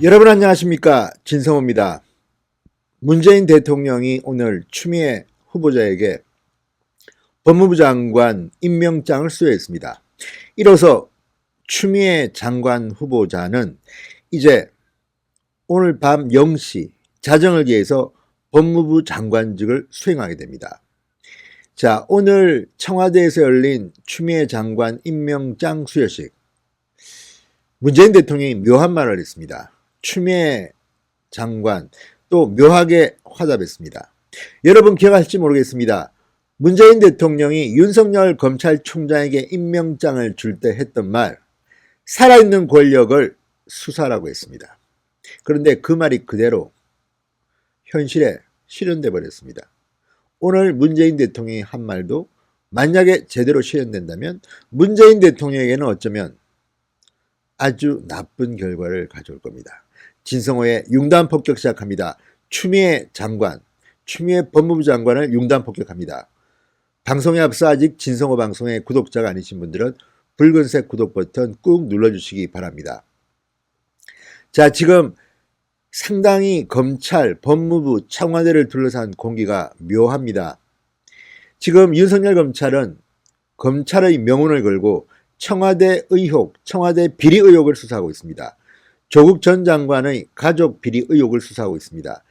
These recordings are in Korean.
여러분 안녕하십니까, 진성호입니다. 문재인 대통령이 오늘 추미애 후보자에게 법무부 장관 임명장을 수여했습니다. 이로써 추미애 장관 후보자는 이제 오늘 밤 0시 자정을 기해서 법무부 장관직을 수행하게 됩니다. 자, 오늘 청와대에서 열린 추미애 장관 임명장 수여식, 문재인 대통령이 묘한 말을 했습니다. 추미애 장관 또 묘하게 화답했습니다. 여러분 기억하실지 모르겠습니다. 문재인 대통령이 윤석열 검찰총장에게 임명장을 줄 때 했던 말, 살아있는 권력을 수사라고 했습니다. 그런데 그 말이 그대로 현실에 실현돼 버렸습니다. 오늘 문재인 대통령이 한 말도 만약에 제대로 실현된다면 문재인 대통령에게는 어쩌면 아주 나쁜 결과를 가져올 겁니다. 진성호의 융단 폭격 시작합니다. 추미애 장관, 추미애 법무부 장관을 융단 폭격합니다. 방송에 앞서 아직 진성호 방송의 구독자가 아니신 분들은 붉은색 구독 버튼 꾹 눌러주시기 바랍니다. 자, 지금 상당히 검찰, 법무부, 청와대를 둘러싼 공기가 묘합니다. 지금 윤석열 검찰은 검찰의 명운을 걸고 청와대 의혹, 청와대 비리 의혹을 수사하고 있습니다. 조국 전 장관의 가족 비리 의혹을 수사하고 있습니다.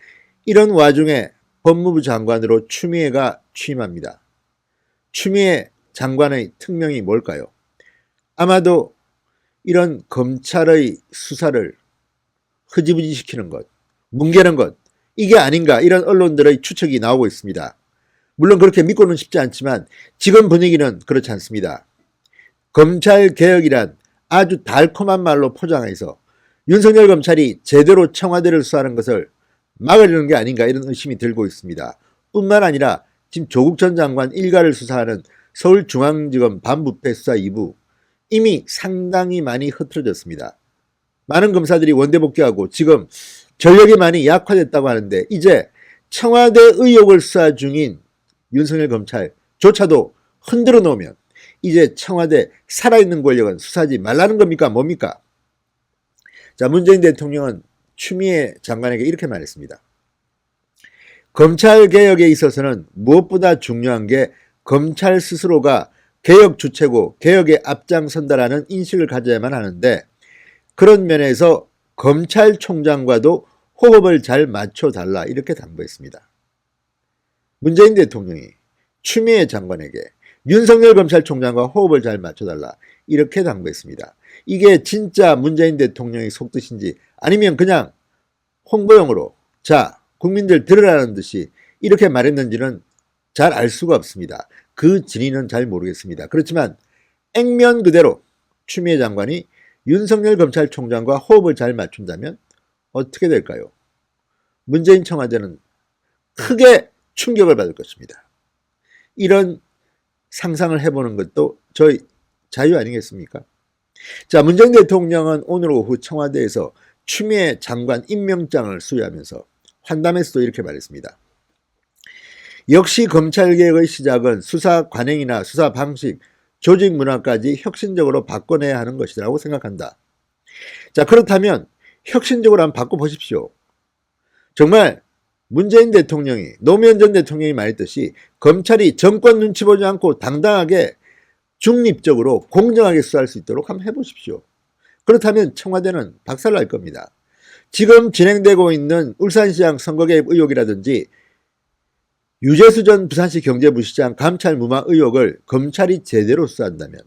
이런 와중에 법무부 장관으로 추미애가 취임합니다. 추미애 장관의 특명이 뭘까요? 아마도 이런 검찰의 수사를 흐지부지 시키는 것, 뭉개는 것, 이게 아닌가, 이런 언론들의 추측이 나오고 있습니다. 물론 그렇게 믿고는 싶지 않지만 지금 분위기는 그렇지 않습니다. 검찰개혁이란 아주 달콤한 말로 포장해서 윤석열 검찰이 제대로 청와대를 수사하는 것을 막으려는 게 아닌가, 이런 의심이 들고 있습니다. 뿐만 아니라 지금 조국 전 장관 일가를 수사하는 서울중앙지검 반부패 수사 2부 이미 상당히 많이 흐트러졌습니다. 많은 검사들이 원대복귀하고 지금 전력이 많이 약화됐다고 하는데 이제 청와대 의혹을 수사 중인 윤석열 검찰조차도 흔들어 놓으면 이제 청와대 살아있는 권력은 수사하지 말라는 겁니까? 뭡니까? 자, 문재인 대통령은 추미애 장관에게 이렇게 말했습니다. 검찰개혁에 있어서는 무엇보다 중요한 게 검찰 스스로가 개혁 주체고 개혁에 앞장선다라는 인식을 가져야만 하는데, 그런 면에서 검찰총장과도 호흡을 잘 맞춰달라, 이렇게 당부했습니다. 문재인 대통령이 추미애 장관에게 윤석열 검찰총장과 호흡을 잘 맞춰달라, 이렇게 당부했습니다. 이게 진짜 문재인 대통령의 속뜻인지 아니면 그냥 홍보용으로 자, 국민들 들으라는 듯이 이렇게 말했는지는 잘 알 수가 없습니다. 그 진위는 잘 모르겠습니다. 그렇지만 액면 그대로 추미애 장관이 윤석열 검찰총장과 호흡을 잘 맞춘다면 어떻게 될까요? 문재인 청와대는 크게 충격을 받을 것입니다. 이런 상상을 해보는 것도 저희 자유 아니겠습니까? 자, 문재인 대통령은 오늘 오후 청와대에서 추미애 장관 임명장을 수여하면서 환담에서도 이렇게 말했습니다. 역시 검찰개혁의 시작은 수사 관행이나 수사 방식, 조직 문화까지 혁신적으로 바꿔내야 하는 것이라고 생각한다. 자, 그렇다면 혁신적으로 한번 바꿔보십시오. 정말 문재인 대통령이, 노무현 전 대통령이 말했듯이 검찰이 정권 눈치 보지 않고 당당하게 중립적으로 공정하게 수사할 수 있도록 한번 해보십시오. 그렇다면 청와대는 박살날 겁니다. 지금 진행되고 있는 울산시장 선거개입 의혹이라든지 유재수 전 부산시 경제부시장 감찰 무마 의혹을 검찰이 제대로 수사한다면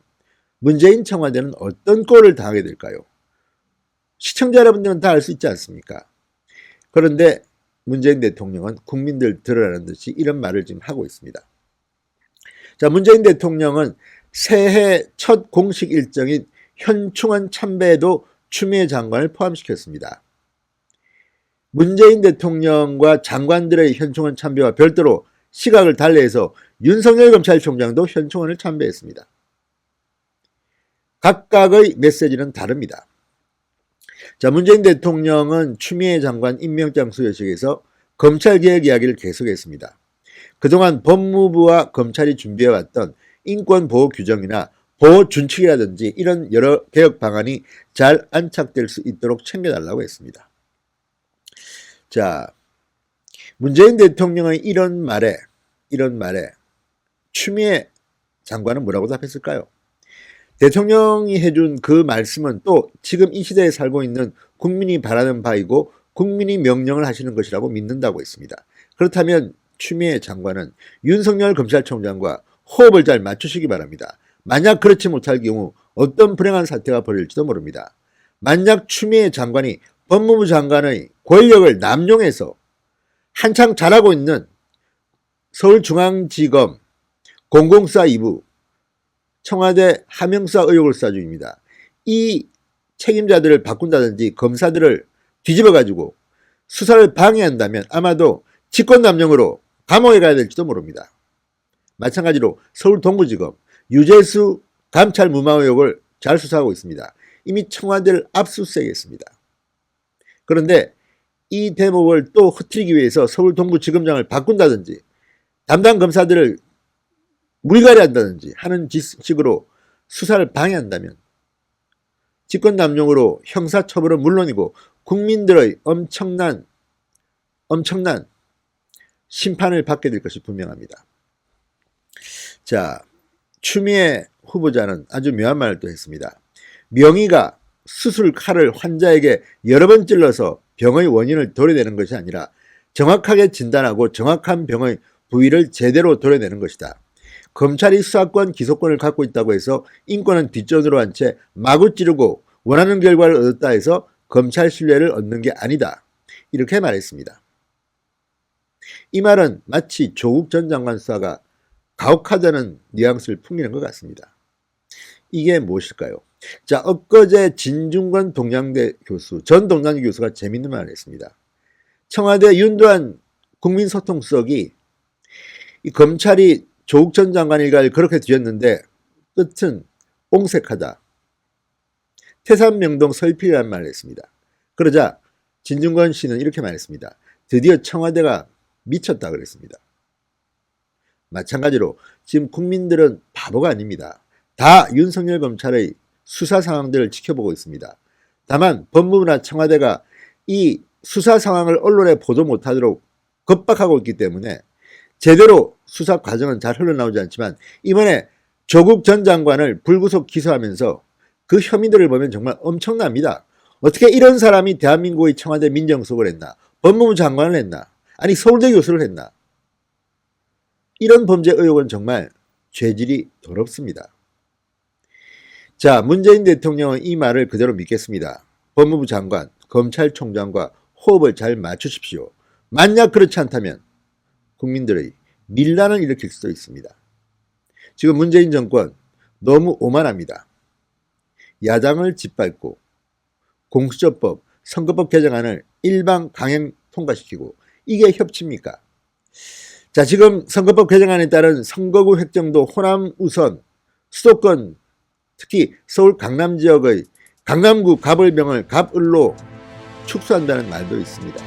문재인 청와대는 어떤 꼴을 당하게 될까요? 시청자 여러분들은 다 알 수 있지 않습니까? 그런데 문재인 대통령은 국민들 들으라는 듯이 이런 말을 지금 하고 있습니다. 자, 문재인 대통령은 새해 첫 공식 일정인 현충원 참배에도 추미애 장관을 포함시켰습니다. 문재인 대통령과 장관들의 현충원 참배와 별도로 시각을 달리해서 윤석열 검찰총장도 현충원을 참배했습니다. 각각의 메시지는 다릅니다. 자, 문재인 대통령은 추미애 장관 임명장 수여식에서 검찰개혁 이야기를 계속했습니다. 그동안 법무부와 검찰이 준비해왔던 인권보호 규정이나 보호 준칙이라든지 이런 여러 개혁 방안이 잘 안착될 수 있도록 챙겨달라고 했습니다. 자, 문재인 대통령의 이런 말에 추미애 장관은 뭐라고 답했을까요? 대통령이 해준 그 말씀은 또 지금 이 시대에 살고 있는 국민이 바라는 바이고 국민이 명령을 하시는 것이라고 믿는다고 했습니다. 그렇다면 추미애 장관은 윤석열 검찰총장과 호흡을 잘 맞추시기 바랍니다. 만약 그렇지 못할 경우 어떤 불행한 사태가 벌어질지도 모릅니다. 만약 추미애 장관이 법무부 장관의 권력을 남용해서 한창 잘하고 있는 서울중앙지검 공공수사 2부 청와대 하명수사 의혹을 수사 중입니다. 이 책임자들을 바꾼다든지 검사들을 뒤집어가지고 수사를 방해한다면 아마도 직권남용으로 감옥에 가야 될지도 모릅니다. 마찬가지로 서울 동부지검 유재수 감찰 무마 의혹을 잘 수사하고 있습니다. 이미 청와대를 압수수색했습니다. 그런데 이 대목을 또 흐트리기 위해서 서울 동부지검장을 바꾼다든지 담당 검사들을 물갈이 한다든지 하는 식으로 수사를 방해한다면 직권남용으로 형사처벌은 물론이고 국민들의 엄청난 심판을 받게 될 것이 분명합니다. 자, 추미애 후보자는 아주 묘한 말을 또 했습니다. 명의가 수술 칼을 환자에게 여러 번 찔러서 병의 원인을 도려내는 것이 아니라 정확하게 진단하고 정확한 병의 부위를 제대로 도려내는 것이다. 검찰이 수사권, 기소권을 갖고 있다고 해서 인권은 뒷전으로 한 채 마구 찌르고 원하는 결과를 얻었다 해서 검찰 신뢰를 얻는 게 아니다. 이렇게 말했습니다. 이 말은 마치 조국 전 장관 수사가 가혹하다는 뉘앙스를 풍기는 것 같습니다. 이게 무엇일까요? 자, 엊그제 진중권 동양대 교수, 전 동양대 교수가 재밌는 말을 했습니다. 청와대 윤두한 국민소통수석이 이 검찰이 조국 전 장관 일가를 그렇게 뒤졌는데 끝은 옹색하다. 태산명동 설필이라는 말을 했습니다. 그러자 진중권 씨는 이렇게 말했습니다. 드디어 청와대가 미쳤다 그랬습니다. 마찬가지로 지금 국민들은 바보가 아닙니다. 다 윤석열 검찰의 수사 상황들을 지켜보고 있습니다. 다만 법무부나 청와대가 이 수사 상황을 언론에 보도 못하도록 겁박하고 있기 때문에 제대로 수사 과정은 잘 흘러나오지 않지만 이번에 조국 전 장관을 불구속 기소하면서 그 혐의들을 보면 정말 엄청납니다. 어떻게 이런 사람이 대한민국의 청와대 민정수석을 했나? 법무부 장관을 했나? 아니 서울대 교수를 했나? 이런 범죄 의혹은 정말 죄질이 더럽습니다. 자, 문재인 대통령은 이 말을 그대로 믿겠습니다. 법무부 장관, 검찰총장과 호흡을 잘 맞추십시오. 만약 그렇지 않다면 국민들의 밀란을 일으킬 수도 있습니다. 지금 문재인 정권 너무 오만합니다. 야당을 짓밟고 공수처법, 선거법 개정안을 일방 강행 통과시키고 이게 협치입니까? 자, 지금 선거법 개정안에 따른 선거구 획정도 호남 우선, 수도권 특히 서울 강남 지역의 강남구 갑을병을 갑을로 축소한다는 말도 있습니다.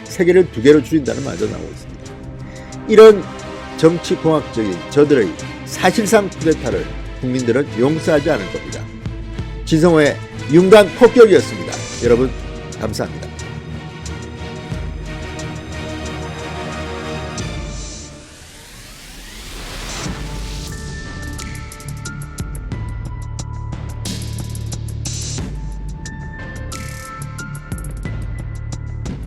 세 개를 두 개로 줄인다는 말도 나오고 있습니다. 이런 정치공학적인 저들의 사실상 쿠데타를 국민들은 용서하지 않을 겁니다. 진성호의 윤간 폭격이었습니다. 여러분 감사합니다.